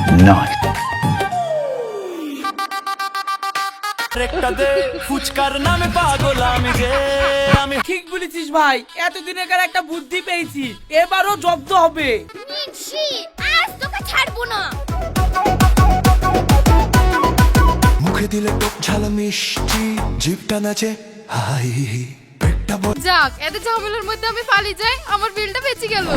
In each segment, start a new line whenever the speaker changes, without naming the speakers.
Nice.
ফুচকার নামে পাগল আমি
ঠিক বলেছিস ভাই, এতদিনের একটা বুদ্ধি পেয়েছি, এবারও জব্দ হবে।
মিছি আজ তোকে ছাড়বো না।
মুখে দিলে টক ঝাল মিষ্টি, জিভটা নাচে হাই, পেটটা
যাক, এত ঝামেলার মধ্যে আমি পালিয়ে যাই, আমার বিলটা বেঁচে গেল।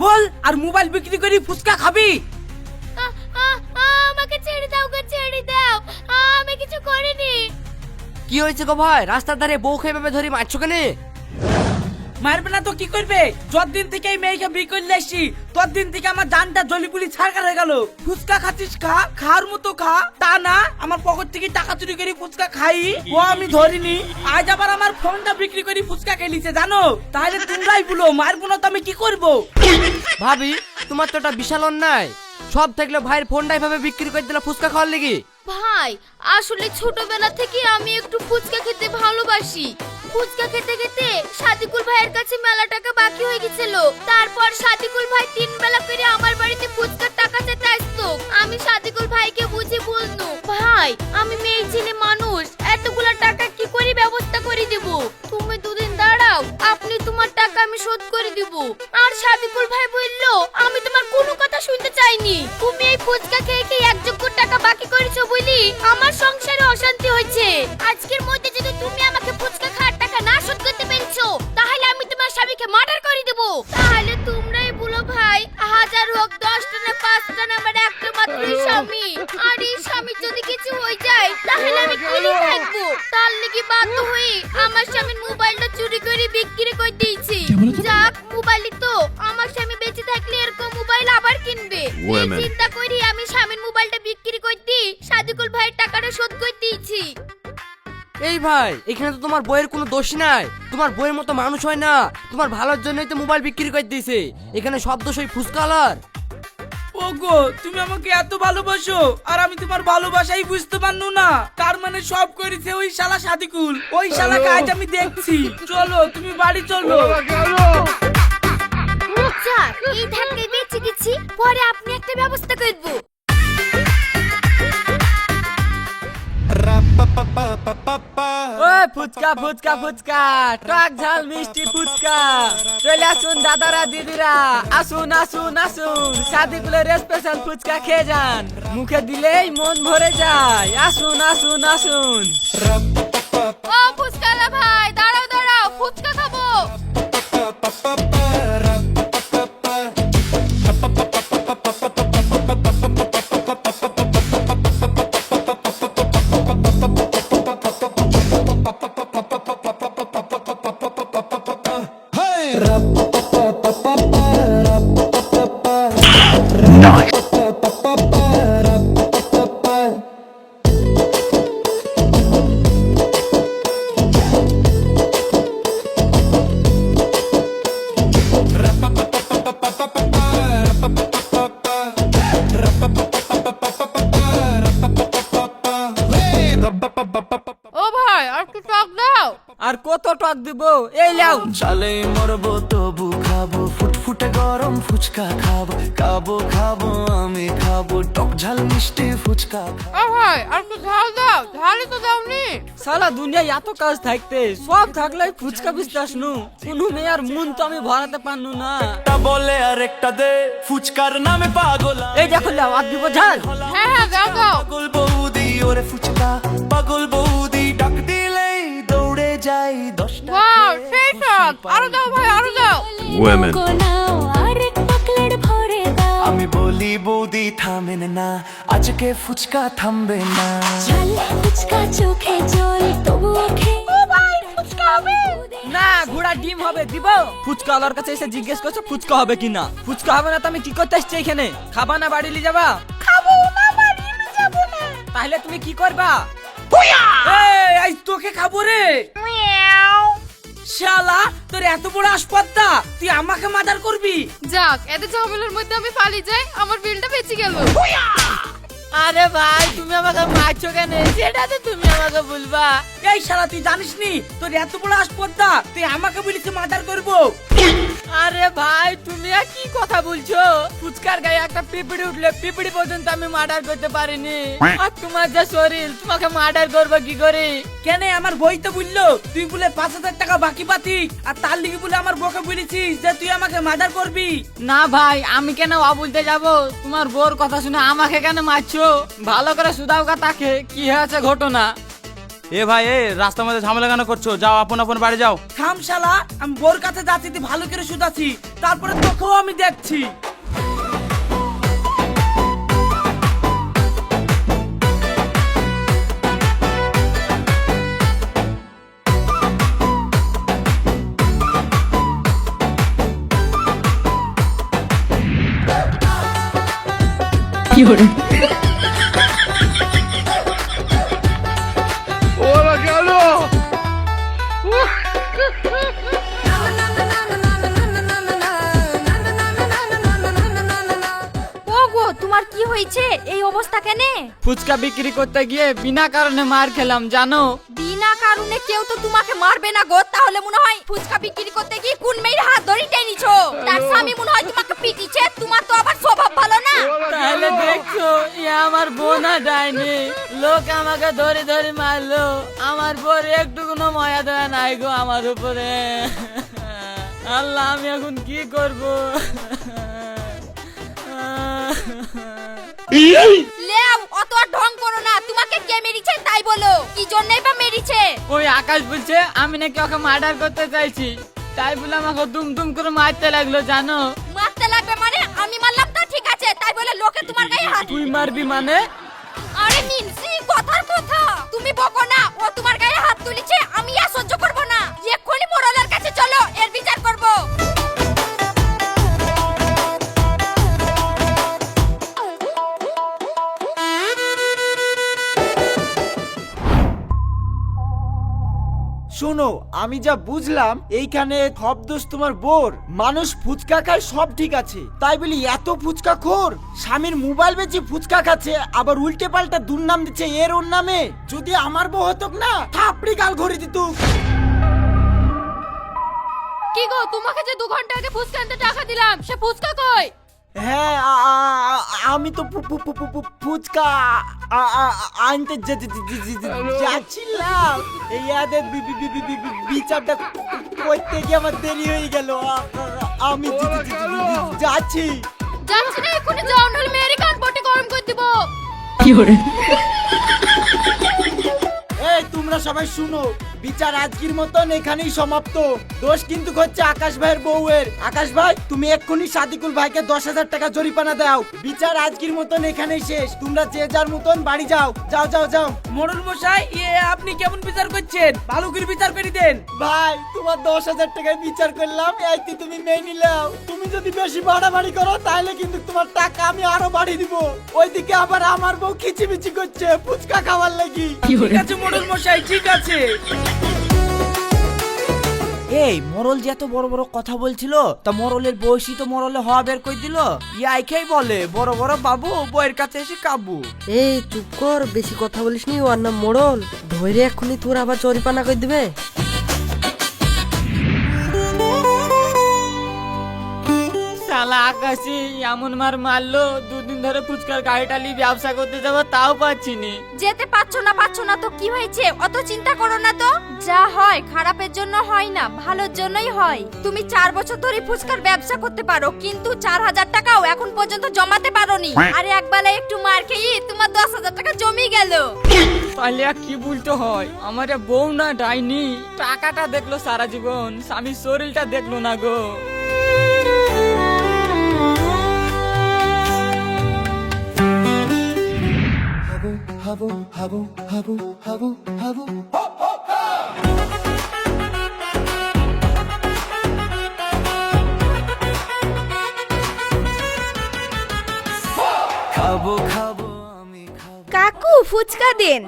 বল, আর মোবাইল বিক্রি করি ফুচকা খাবি?
আমাকে ছেড়ে দাও গো, ছেড়ে দাও, আমি কিছু করিনি।
কি হয়েছে গো ভাই? রাস্তার ধারে বউ খেয়ে ভেবে ধরি মারছো কেন?
মারবে না তো কি করবে? যতদিন থেকে এই মেয়েকে বিয়ে করলে আসছি, ততদিন থেকে আমার জানটা জলিপুলি ছাড়কা হয়ে গেল। ফুচকা খাচ্ছিস খা, খাওয়ার মতো খা, তা না আমার পকেট থেকে টাকা চুরি করে ফুচকা খাই, ও আমি ধরিনি। আজ আবার আমার ফোনটা বিক্রি করে ফুচকা খেলিছে জানো? তাহলে তোমরাই বলো, মারবো না তো আমি কি করবো?
ভাবি, তোমার তো একটা বিশাল অন্যায়। সব থাকলে ভাইয়ের ফোনটাই ভাবে বিক্রি করে দিলা ফুচকা খাওয়ার লেগে।
ভাই, আসলে ছোটবেলা থেকে আমি একটু ফুচকা খেতে ভালোবাসি। ফুচকা খেতে খেতে সাদিকুল ভাইয়ের কাছে মেলা টাকা বাকি হয়ে গেছিল। তারপর সাদিকুল ভাই 3 বেলা করে আমার বাড়িতে ফুচকার টাকা চেতে আসতো। আমি সাদিকুল ভাইকে বুঝে বলনু, ভাই আমি মেয়ে ছেলে মানুষ, এতগুলা টাকা কি করে ব্যবস্থা করে দেব? তুমি দুদিন দাঁড়াও, আপনি তোমার টাকা আমি শোধ করে দিব। আর সাদিকুল ভাই বলল, আমি তোমার কোনো কথা শুনতে চাইনি। তুমি এই ফুচকা খেয়ে খেয়ে 1 যোগ্য টাকা বাকি করেছো বলি আমার সংসারে অশান্তি হয়েছে। আজকের মধ্যে যদি তুমি আমাকে ফুচকা খাওয়ার টাকা না শোধ করতে পেরেছো, তাহলে আমি তোমার স্বামীকে মার্ডার করে দেব। তাহলে তোমরাই বলো ভাই, 1000 হোক 10টা না 5টা না, আমার একটা মাত্রই স্বামী। আর এই স্বামীর যদি কিছু হয়ে যায়, তাহলে আমি কি থাকবো? তার লাগি বাধ্য হয়ে আমার স্বামীর মোবাইলটা চুরি করে বিক্রি করে দিয়েছি। যাক, মোবাইলই তো আমার স্বামী বেঁচে থাকলে এরকম মোবাইল আবার কিনবে। এই চিন্তা করি আমি স্বামীর মোবাইলটা বিক্রি করে দিই, সাদিকুল ভাইয়ের টাকাটা শোধ করে দিয়েছি।
এই ভাই, এখানে তো তোমার বইয়ের কোনো দোষ নাই। তোমার বইয়ের মতো মানুষ হয় না, তোমার ভালোর জন্যই তো মোবাইল বিক্রি করে দিয়েছে। এখানে সব দোষ ওই ফুসকালার।
ওগো, তুমি আমাকে এত ভালোবাসো আর আমি তোমার ভালোবাসাই বুঝতে পারনু না। তার মানে সব করেছে ওই শালা সাদিকুল। ওই শালাকে আজ আমি দেখছি। চলো তুমি বাড়ি চলো।
যাক, এই ধাক্কায় বেঁচে গেছি, পরে আপনি একটা ব্যবস্থা করবো।
ওই ফুচকা ফুচকা ফুচকা, টক ঝাল মিষ্টি ফুচকা, চলে আসুন দাদারা দিদিরা, আসুন আসুন আসুন, সাদিকুলের স্পেশাল ফুচকা খেয়ে যান, মুখে দিলেই মন ভরে যায়। আসুন আসুন আসুন।
ও ফুচকালা ভাই, দাঁড়াও দাঁড়াও, ফুচকা খাবো।
Nice.
ও ভাই, আর একটু টক দাও।
আর কত টক দিব? এই লাও।
চালে মরবো তবু খাবো, ফুটফুটে গরম ফুচকা খাবো, খাবো খাবো আমি খাবো, টক ঝাল মিষ্টি ফুচকা খাবো।
ও ভাই, আর একটু ঝাল দাও, ঝালই তো দাওনি।
সালা দুনিয়ায় এত কাজ থাকতে সব থাকলে ফুচকা বিস্তাস নু, কোনো মেয়ের মন তো আমি ভরাতে পারনু না।
একটা বলে আর একটা দে, ফুচকার নামে পাগল
এই দেখো লাও, আর দিব ঝাল।
হ্যাঁ হ্যাঁ, দাও দাও।
পাগল বৌদি ওরে ফুচকা, পাগল বৌদি ডাক দিলেই দৌড়ে যাই 10টা।
ওয়াও, সেই টক, আরো দাও ভাই, আরো দাও।
Women.
আমি বলি বৌদি থামেন না, আজকে ফুচকা থামবে না।
না, ঘোড়া ডিম হবে, দিব। ফুচকা ওয়ালার কাছে এসে জিজ্ঞেস করছো ফুচকা হবে কিনা। ফুচকা হবে না তো আমি কি করতে আসছি এখানে? খাবা না বাড়ি নিয়ে যাবা?
খাবো না, বাড়ি আমি যাবো না।
তাহলে তুমি কি করবা?
এই, আজ তোকে খাবো রে। শালা, তোর এত বড় আসপত্তা, তুই আমাকে মার্ডার করবি?
যাক, এত ঝামেলার মধ্যে আমি পালিয়ে যাই, আমার বিলটা বেঁচে গেল।
আরে ভাই তুমি আমাকে মারছো কেন সেটা তো তুমি আমাকে বলবা।
এই শালা তুই জানিস নি তোর এত বড় আসপদ্দা তুই আমাকে বলিস মার্ডার করবো।
আরে ভাই তুমি আর কি কথা বলছো? ফুচকার গায়ে একটা পিপিড়ি উঠলে পিপিড়ি পর্যন্ত আমি মার্ডার করতে পারিনি, আর তোমার যা শরীর তোমাকে মার্ডার করবো কি করে?
কেন আমার বই তো বললো তুই বলে 5,000 টাকা বাকি পাতি, আর তার লিগে বলে আমার বউকে বলেছিস যে তুই আমাকে মার্ডার করবি।
না ভাই আমি কেন বলতে যাব? তোমার বোর কথা শুনে আমাকে কেন মারছো? ভালো করে শুধাও তাকে কি হয়েছে ঘটনা।
এ ভাই এ রাস্তার মধ্যে ঝামেলা কেন করছো? যাও আপন আপন বাড়ি যাও।
থাম শালা, আমি বোর কাছে যাচ্ছি তুই ভালো করে শুধাছি, তারপরে তোকেও আমি দেখছি।
ওগো তোমার কি হয়েছে এই অবস্থা কেনে?
ফুচকা বিক্রি করতে গিয়ে বিনা কারণে মার খেলাম জানো।
বিনা কারণে কেউ তো তোমাকে মারবে না গো, তাহলে মনে হয় ফুচকা বিক্রি করতে গিয়ে কোন মেয়ের হাত ধরে টেনেছো, তার স্বামী মনে হয় তোমাকে পিটিছে, তোমার তো আবার স্বভাব ভালো না।
তাহলে দেখছো এ আমার বোনা ডাইনি, লোক আমাকে ধরে ধরে মারলো, আমার বোর একটু কোনো মায়া দেওয়া নাই গো আমার উপরে। আল্লাহ আমি এখন কি করব?
লেও অত আর ঢং করো না, তোমাকে কে মেরেছে তাই বলো, কি জন্যই বা মেরেছে?
ওই আকাশ বলছে আমি নাকি ওকে মার্ডার করতে চাইছি, তাই বলে আমাকে দুম দুম করে মারতে লাগলো জানো।
মারতে লাগবে মানে? আমি মারলাম তা ঠিক আছে, তাই বলে লোকে তোমার গায়ে হাত?
তুই মারবি মানে?
আরে মিনসি কথার কথা, তুমি বকো না, ও তোমার গায়ে হাত তুলেছে, আমি আর সহ্য করব না, এক্ষুনি মোড়লের কাছে চলো, এর বিচার করব।
শোনো আমি যা বুঝলাম এইখানে সব দোষ তোমার বোর। মানুষ ফুচকা খায় সব ঠিক আছে, তাই বলি এত ফুচকা খোর স্বামীর মোবাইল বেচে ফুচকা খাচ্ছে, আবার উল্টে পাল্টা দুর্নাম দিচ্ছে এর ওর নামে। যদি আমার বউ হতো না থাপড়ি গাল ঘরে দিত।
কি গো তোমাকে যে 2 ঘন্টা আগে ফুচকা আনতে টাকা দিলাম, সে ফুচকা কই?
হ্যাঁ আমি তো ফুচকা আনতে যাচ্ছিলাম, এই আদের বিচারটা করতে গিয়ে আমার দেরি হয়ে গেল। আমি যাচ্ছি।
যাচ্ছি না এক্ষুনি যাও, নাহলে মেয়েরই কান পটে গরম করে দিব।
এই তোমরা সবাই শুনো, বিচার আজকের মতন এখানেই সমাপ্ত। দোষ কিন্তু হচ্ছে আকাশ ভাইয়ের বউয়ের। আকাশ ভাই তুমি এক্ষুনি সাদিকুল ভাইকে 10,000 টাকা জরিমানা দাও। বিচার আজকের মতন এখানেই শেষ, তোমরা যে যার মতন বাড়ি যাও। যাও যাও যাও।
মোড়ল মশাই আপনি কেমন বিচার করছেন? ভালো করে বিচার করে দেন।
ভাই তোমার 10,000 টাকায় বিচার করলাম, এইটি তুমি মেনে নিলাও। তুমি যদি বেশি বাড়াবাড়ি করো তাহলে কিন্তু তোমার টাকা আমি আরো বাড়িয়ে দিব। ওইদিকে আবার আমার বউ খিচিমিচি করছে ফুচকা খাওয়ার লাগি।
ঠিক আছে মোড়ল মশাই, ঠিক আছে। এই মোড়ল যে এত বড় বড় কথা বলছিল, তা মোড়লের বয়সী তো মোড়লে হওয়া বের করে দিল। ইয়াইকেই বলে বড় বড় বাবু বইয়ের কাছে এসে কাবু।
এই চুপ কর, বেশি কথা বলিস নি, ওর নাম মোড়ল, ধরে এক্ষুনি তোর আবার জরিপানা করে দিবে।
শালা আকাশি এমন মার মারলো, 2 দিন ধরে ফুচকার গাড়িটা নিয়ে ব্যবসা করতে যাবো তাও পাচ্ছি নি।
যেতে পারছো না তো কি হয়েছে, অত চিন্তা করো না তো। যা হয় খারাপের জন্য হয় না, ভালোর জন্যই হয়। তুমি 4 বছর ধরে ফুচকার ব্যবসা করতে পারো, কিন্তু 4,000 টাকাও এখন পর্যন্ত জমাতে পারোনি। আর একবেলা একটু মার খেয়ে তোমার 10,000 টাকা জমি গেল।
তাহলে আর কি বলতে হয়, আমার বউ না ডাইনি, টাকাটা দেখলো সারা জীবন, স্বামীর শরীরটা দেখলো না গো।
হাবু হাবু হাবু হাবু হাবু
খাবো খাবো আমি খাবো।
কাকু ফুচকা দেন।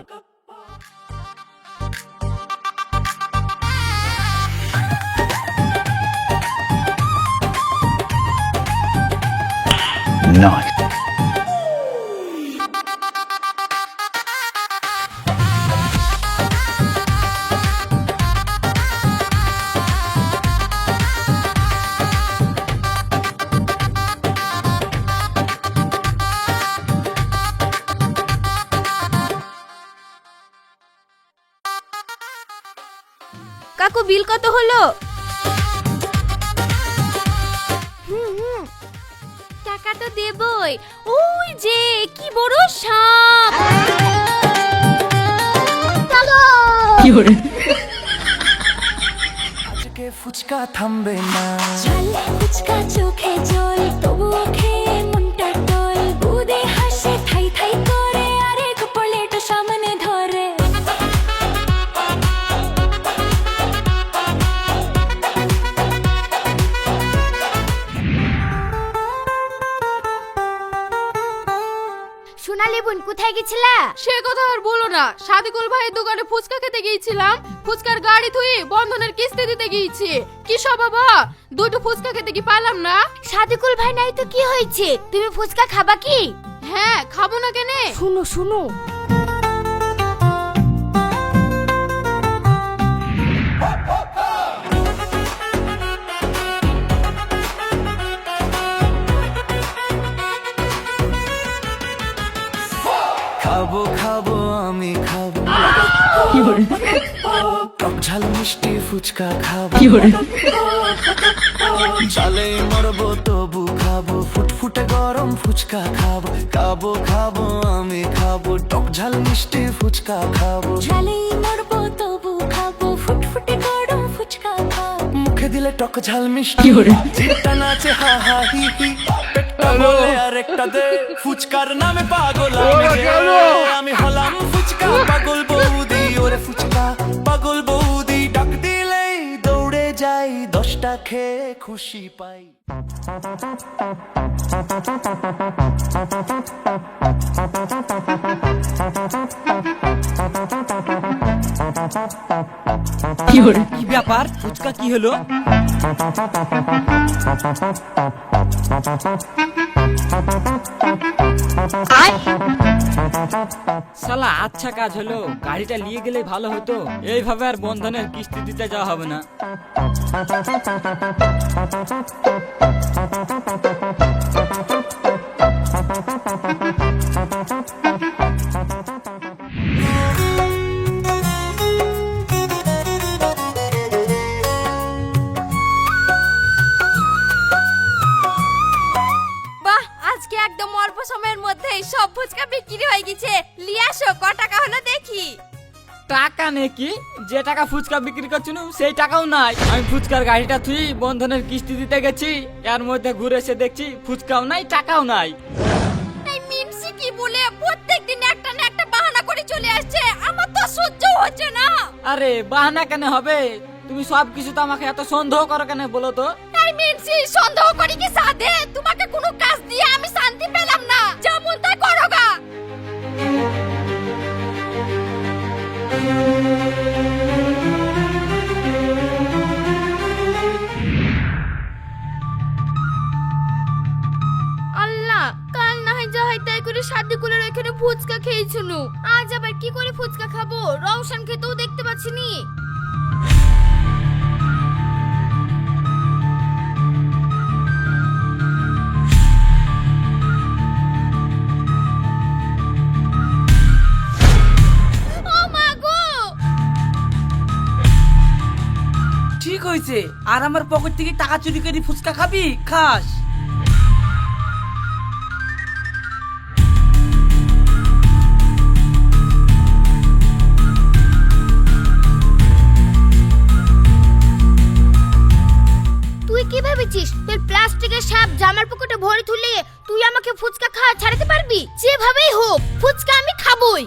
কাকু বিল কত হলো? টাকা তো দেবই। ওই যে কি বড় সাপ!
আজকে ফুচকা থামবে না,
চলে ফুচকা চোখে জল, তবুও খেয়ে মনটা টল, বুদে হাসে থাই থাই করে, আরেক প্লেট সামনে ধরে।
সোনালি বোন কোথায় গেছিলা?
সে কথা আর বলো না, সাদিকুল ভাইয়ের দোকানে ফুচকা খেতে গিয়েছিলাম। ফুচকার গাড়ি থুই বন্ধনের কিস্তি দিতে গিয়েছি। কি সব বাবা, দুটো ফুচকা খেতে কি পারলাম না?
সাদিকুল ভাই নাই তো কি হয়েছে? তুমি ফুচকা খাবা কি?
হ্যাঁ, খাবো না কেনে?
শুনো শুনো,
খাবো খাবো আমি খাবো, টক ঝাল মিষ্টি ফুচকা খাবো, চালে মরবো তবু খাবো, ফুটফুটে গরম ফুচকা খাবো, খাবো খাবো আমি খাবো, টক ঝাল মিষ্টি ফুচকা খাবো,
ঝালেই মরবো তবু খাবো, ফুটফুটে গরম ফুচকা খাবো।
মুখে দিলে টক ঝাল মিষ্টি, জিভটা নাচে হা হা হি হি, পেটটা বলে আর একটা দে, ফুচকার নামে পাগল আমি রে। আমি হলাম ফুচকা পাগল বৌদি, ওরে ফুচকা পাগল বৌদি, ডাক দিলেই দৌড়ে যাই, 10টা খেয়ে খুশি পাই।
কি ব্যাপার, ফুচকা কি হলো? শালা আচ্ছা কাজ হলো, গাড়িটা নিয়ে গেলে ভালো হতো। এইভাবে আর বন্ধনের কিস্তি দিতে যাওয়া হবে না।
বাহ, আজকে একদম অল্প সময়ের মধ্যেই সব ফুচকা বিক্রি হয়ে গেছে। নিয়ে আসো, ক টাকা হলো দেখি।
টাকা নাকি? যে টাকা ফুচকা বিক্রি করছিল সেই টাকাও নাই। আমি ফুচকার গাড়িটা থুই বন্ধনের কিস্তি দিতে গেছি, এর মধ্যে ঘুরে এসে দেখছি ফুচকাও নাই টাকাও নাই।
এই মিনসি কি বলে প্রত্যেকদিন একটা না একটা বাহানা করে চলে আসছে, আমার তো সহ্য হচ্ছে না।
আরে বাহানা কেন হবে? তুমি সব কিছু তো আমাকে এত সন্দেহ করো কেন বলো তো?
এই মিনসি, সন্দেহ করি কি সাধে? তোমাকে কোনো কাজ দিয়ে আমি শান্তি পেলাম না, যেমন তাই করো গা। আল্লাহ, কাল না হয় যা হয় তাই করে সাদিকুলের ওইখানে ফুচকা খেয়েছিল, আজ আবার কি করে ফুচকা খাবো? রওশন খেতেও দেখতে পাচ্ছি নি। ও মা গো!
ঠিক হয়েছে, আর আমার পকেট থেকে টাকা চুরি করে ফুচকা খাবি? খাস।
তুই কি ভেবেছিস তোর প্লাস্টিকের সাপ জামার পকেটে ভরে তুলে তুই আমাকে ফুচকা খাওয়া ছাড়াতে পারবি? যেভাবেই হোক ফুচকা আমি খাবই।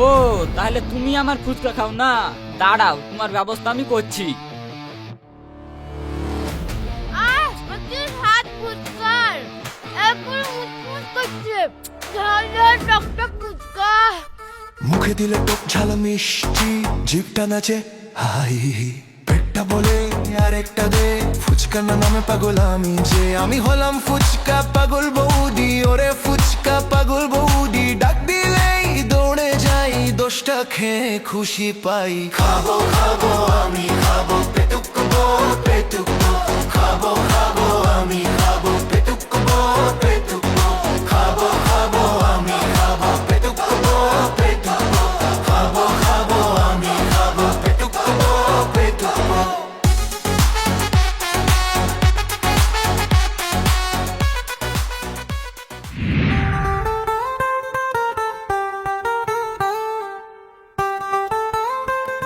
ও তাহলে তুমি আমার ফুচকা খাও না? দাঁড়াও, তোমার ব্যবস্থা আমি করছি।
হাত ফুচকার এখন মুচমুচ করছে, ঝাল ঝাল টকটক ফুচকা।
মুখে দিলে টক ঝাল মিষ্টি, জিভটা নাচে হাই, পেটটা বলে আরেকটা দে ফুচকা না নামে পাগল আমি যে আমি হলাম ফুচকা পাগল বৌদি ওরে ফুচকা পাগল বৌদি ডাক দিলেই দৌড়ে যাই দোষটা খেয়ে খুশি পাই খাবো খাবো আমি খাবো পেটুকবো পেটুকবো খাবো খাবো আমি খাবো পেটুকবো পেটুকবো খাবো খাবো আমি খাবো পেটুকবো পেটুকবো খাবো খাবো আমি খাবো পেটুকবো পেটুকবো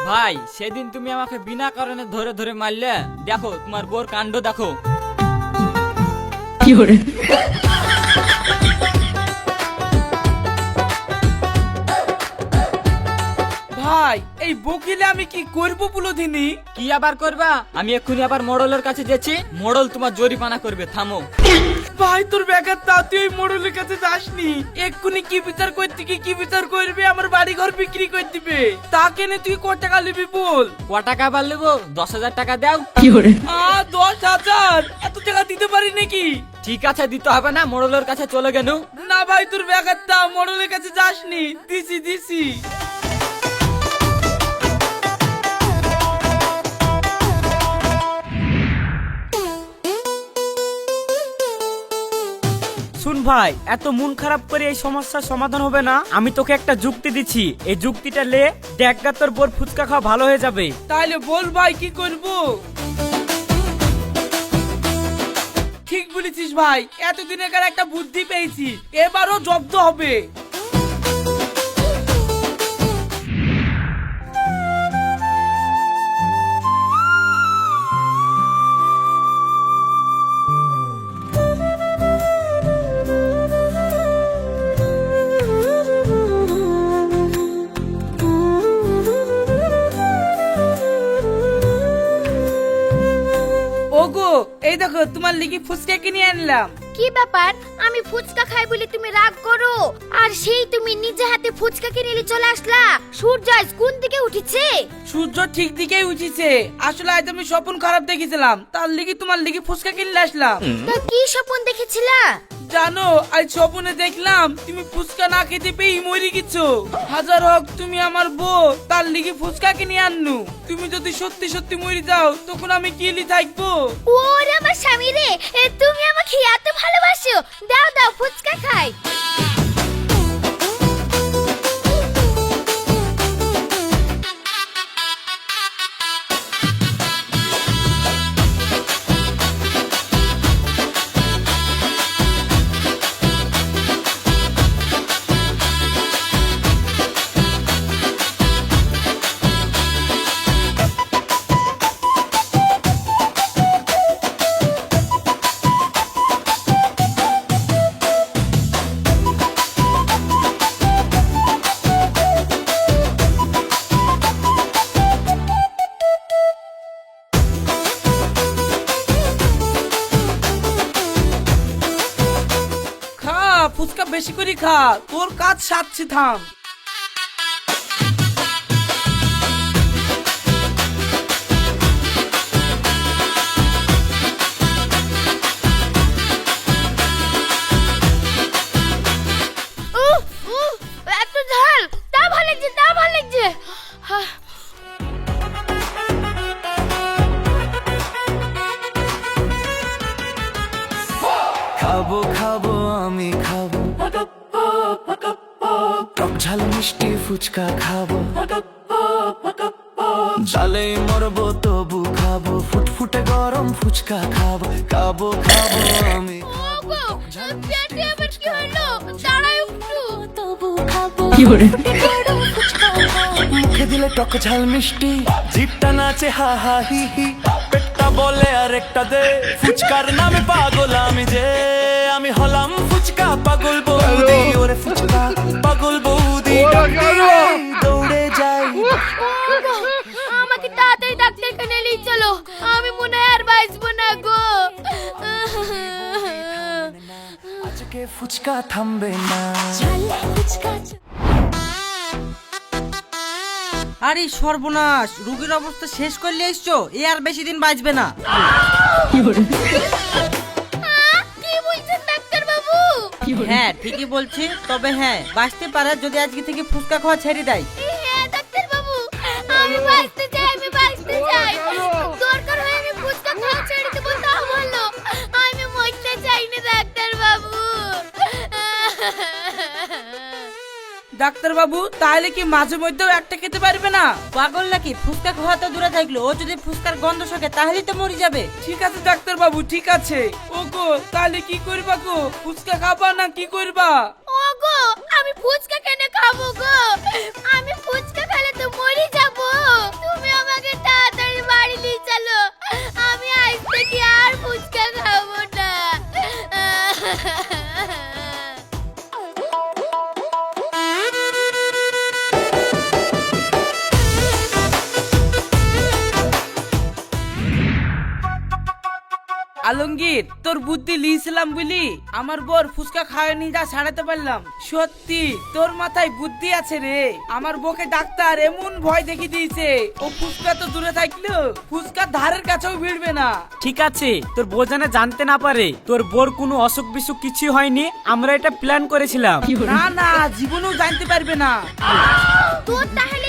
ভাই সেদিন তুমি আমাকে বিনা কারণে ধরে ধরে মারলে, দেখো তোমার বোর কাণ্ড দেখো।
ভাই এই বকিলে আমি কি করবো পুলোধিনী?
কি আবার করবা? আমি এক্ষুনি আবার মোড়লের কাছে যাচ্ছি, মোড়ল তোমার জরিমানা করবে, থামো।
ভাই তোর বেকার তা তুই ওই মোড়লের কাছে যাসনি, এক্ষুনি কি বিচার করতে কি বিচার করবে, আমার বাড়ি ঘর বিক্রি করে দিবে। তা কেনে তুই কত টাকা নিবি বল?
ক টাকা বার নেবো? 10,000 টাকা দাও।
10,000? এত টাকা দিতে পারি নাকি?
ঠিক আছে, দিতে হবে না, মোড়লের কাছে চলে গেল।
না ভাই তোর বেকার তা মোড়লের কাছে যাসনি, দিছি। শুন ভাই, এত মন খারাপ করে এই সমস্যার সমাধান হবে না। আমি তোকে একটা যুক্তি দিচ্ছি, এই যুক্তিটা লে, দেখগা তোর বোর ফুচকা খাওয়া ভালো হয়ে যাবে। তাইলে বল ভাই কি করব? ঠিক বলেছিস ভাই, এতদিনের একটা বুদ্ধি পেয়েছি, এবারও জব্দ হবে। ওগো এই দেখো তোমার লিগি ফুচকা কিনে আনলাম।
কি ব্যাপার, আমি ফুচকা খাই বলে তুমি রাগ করো, আর সেই তুমি নিজে হাতে ফুচকা কিনে নিয়ে চলে আসলা। সূর্য আজ কোন দিকে উঠেছে?
সূর্য ঠিক দিকেই উঠেছে, আসলে আজ আমি স্বপ্ন খারাপ দেখেছিলাম, তার লিগি তোমার লিগি ফুচকা কিনে আসলাম।
তা কি স্বপ্ন দেখেছিলা?
জানো আজ স্বপ্নে দেখলাম তুমি ফুচকা না খেতে পেয়ে মরে গেছো। হাজার হোক তুমি আমার বউ, তার লিগে ফুচকা কিনে আননু। তুমি যদি সত্যি সত্যি মরে যাও তখন আমি কিলি থাকবো?
ওরে আমার স্বামী রে, তুমি আমাকে এত ভালোবাসো, দাও দাও ফুচকা খাই।
ফুচকা বেশি করে খা, তোর কাজ সারছি, থাম।
এত ঝাল, তা ভালো লাগছে।
খাবো খাবো আমি খাবো টক ঝাল মিষ্টি ফুচকা খাবো, জালে মরবো তবু খাবো, ফুটফুটে গরম ফুচকা খাবো। খাবো খাবো আমি
ওগো, পেটে আবার কি হলো? দাঁড়াও একটু।
তবু খাবো ফুচকা খাবো।
মুখে দিলে টক ঝাল মিষ্টি, জিভটা নাচে হা হা হি হি, পেটটা বলে আরেকটা দে ফুচকার নামে পাগল আমি যে আমি হলাম ফুচকা পাগল বৌদি ওরে ফুচকা পাগল বৌদি দৌড়ে যাই।
ওগো, আমাকে তাড়াতাড়ি ডাক্তারখানায় নিয়ে চলো, আমি মনে হয় আর বাঁচবো না গো।
আজকে ফুচকা থামবে না।
ঝাল ফুচকা
আরে সর্বনাশ, রোগীর অবস্থা শেষ করলে এসছো, এ আর বেশি দিন বাঁচবে না।
কি বলছেন ডাক্তার বাবু?
হ্যাঁ ঠিকই বলছি, তবে হ্যাঁ বাঁচতে পারে যদি আজকে থেকে ফুচকা খাওয়া ছেড়ে দেয়।
হ্যাঁ ডাক্তার বাবু, আমি বাঁচতে চাই, আমি বাঁচতে চাই। দরকার হয় আমি ফুচকা খাওয়া ছেড়ে দেবো, তাও ভালো। আমি মরতে চাই না ডাক্তার বাবু।
ডাক্তার বাবু, তাহলে কি মাঝে মধ্যেও একটা খেতে পারবে না? পাগল নাকি? ফুচকা খাওয়া তো দূরে থাকলো, ও যদি ফুচকার গন্ধ শোকে তাহলেই তো মরে যাবে। ঠিক আছে ডাক্তার বাবু, ঠিক আছে। ওগো তাহলে কি করবা গো? ফুচকা খাবা না কি করবা?
ওগো, আমি ফুচকা কেন খাবো গো? আমি ফুচকা খেলে তো মরে যাব। তুমি আমাকে তাড়াতাড়ি বাড়ি নিয়ে চলো, আমি আজ থেকে আর ফুচকা খাবো না।
আলমগীর, তোর বুদ্ধি লিয়েছিলাম বলি আমার বর ফুচকা খাওয়ানি যা ছাড়াতে পারলাম। সত্যি তোর মাথায় বুদ্ধি আছে রে। আমার বউকে ডাক্তার এমন ভয় দেখিয়ে দিয়েছে, ও ফুচকা তো দূরে থাকলো, ফুচকার ধারের কাছেও ভিড়বে না।
ঠিক আছে, তোর বউ যেন জানতে না পারে তোর বোর কোনো অসুখ বিসুখ কিছু হয়নি, আমরা এটা প্ল্যান করেছিলাম।
না না, জীবনেও জানতে পারবে না।
তোর তাহলে